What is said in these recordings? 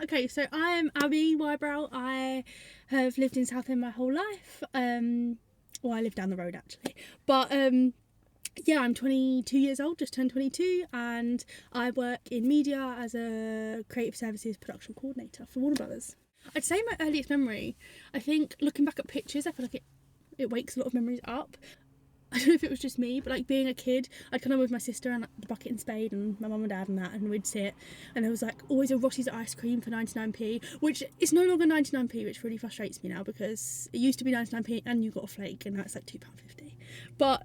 Okay, so I'm Abby Wybrow. I have lived in Southend my whole life. Well, I live down the road actually. But yeah, I'm 22 years old, just turned 22, and I work in media as a creative services production coordinator for Warner Brothers. I'd say my earliest memory, I think looking back at pictures, I feel like it wakes a lot of memories up. I don't know if it was just me, but like being a kid, I'd come over with my sister and the bucket and spade and my mum and dad and that, and we'd sit, and there was like always a Rossi's ice cream for 99p, which is no longer 99p, which really frustrates me now because it used to be 99p and you got a flake, and now it's like £2.50. But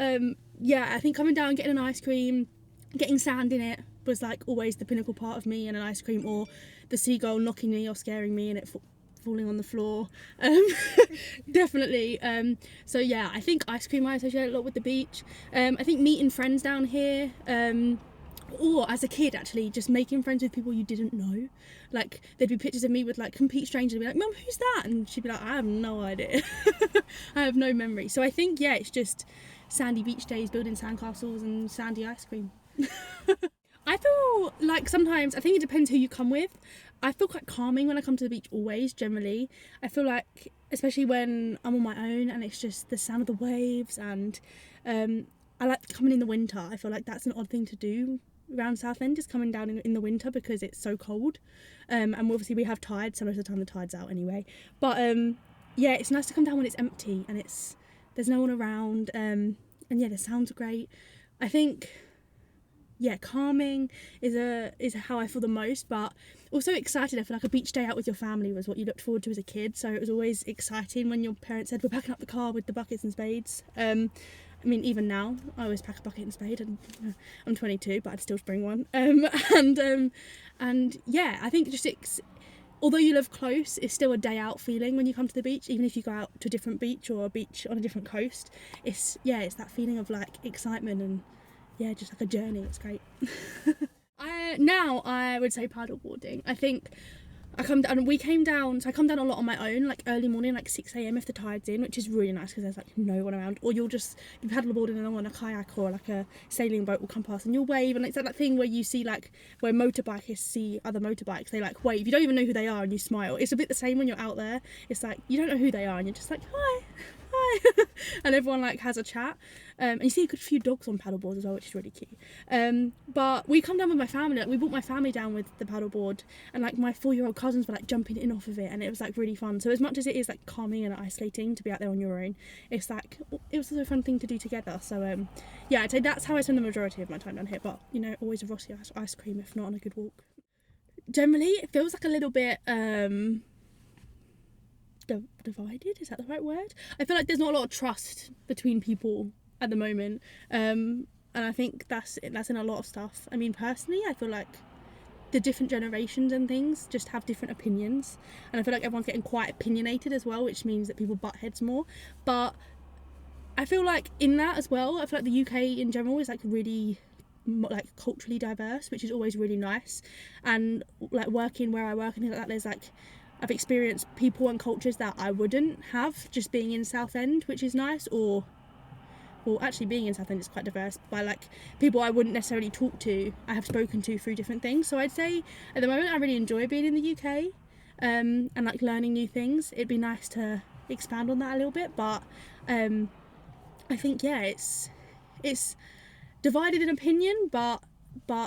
yeah, I think coming down, getting an ice cream, getting sand in it was like always the pinnacle part of me, and an ice cream, or the seagull knocking me or scaring me and it falling on the floor. Definitely. So yeah, I think ice cream I associate a lot with the beach. I think meeting friends down here, or as a kid actually just making friends with people you didn't know. Like there'd be pictures of me with like complete strangers and be like, "Mum, who's that?" And she'd be like, "I have no idea." I have no memory. So I think yeah, it's just sandy beach days, building sandcastles and sandy ice cream. I feel like sometimes, I think it depends who you come with. I feel quite calming when I come to the beach always, generally. I feel like, especially when I'm on my own and it's just the sound of the waves, and I like coming in the winter. I feel like that's an odd thing to do around Southend, just coming down in the winter because it's so cold. And obviously we have tides, so most of the time the tide's out anyway. But yeah, it's nice to come down when it's empty and there's no one around. And yeah, the sounds are great. I think yeah, calming is how I feel the most, but also excited. I feel like a beach day out with your family was what you looked forward to as a kid, so it was always exciting when your parents said, "We're packing up the car with the buckets and spades." I mean, even now I always pack a bucket and spade, and I'm 22 but I'd still bring one. And yeah, I think just although you live close, it's still a day out feeling when you come to the beach, even if you go out to a different beach or a beach on a different coast. It's that feeling of like excitement and yeah, just like a journey. It's great. Now I would say paddleboarding. I think we came down, so I come down a lot on my own, like early morning, like 6 a.m. if the tide's in, which is really nice because there's like no one around. Or you'll just be paddleboarding along on a kayak or like a sailing boat will come past and you'll wave, and it's like that thing where you see like where motorbikers see other motorbikes, they like wave. You don't even know who they are and you smile. It's a bit the same when you're out there. It's like you don't know who they are and you're just like hi. And everyone like has a chat, and you see a good few dogs on paddleboards as well, which is really cute. But we come down with my family, like we brought my family down with the paddleboard, and like my 4-year-old cousins were like jumping in off of it, and it was like really fun. So as much as it is like calming and isolating to be out there on your own, it's like it was also a fun thing to do together. So yeah, I'd say that's how I spend the majority of my time down here, but you know, always a Rossi ice cream if not on a good walk. Generally it feels like a little bit divided, is that the right word? I feel like there's not a lot of trust between people at the moment, and I think that's in a lot of stuff. I mean, personally I feel like the different generations and things just have different opinions, and I feel like everyone's getting quite opinionated as well, which means that people butt heads more. But I feel like in that as well, I feel like the UK in general is like really like culturally diverse, which is always really nice. And like working where I work and things like that, there's like I've experienced people and cultures that I wouldn't have just being in Southend, which is nice. Or well, actually being in Southend is quite diverse by like people I wouldn't necessarily talk to, I have spoken to through different things. So I'd say at the moment I really enjoy being in the UK, and like learning new things. It'd be nice to expand on that a little bit, but I think yeah, it's divided in opinion, but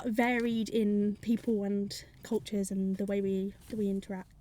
varied in people and cultures and the way we interact.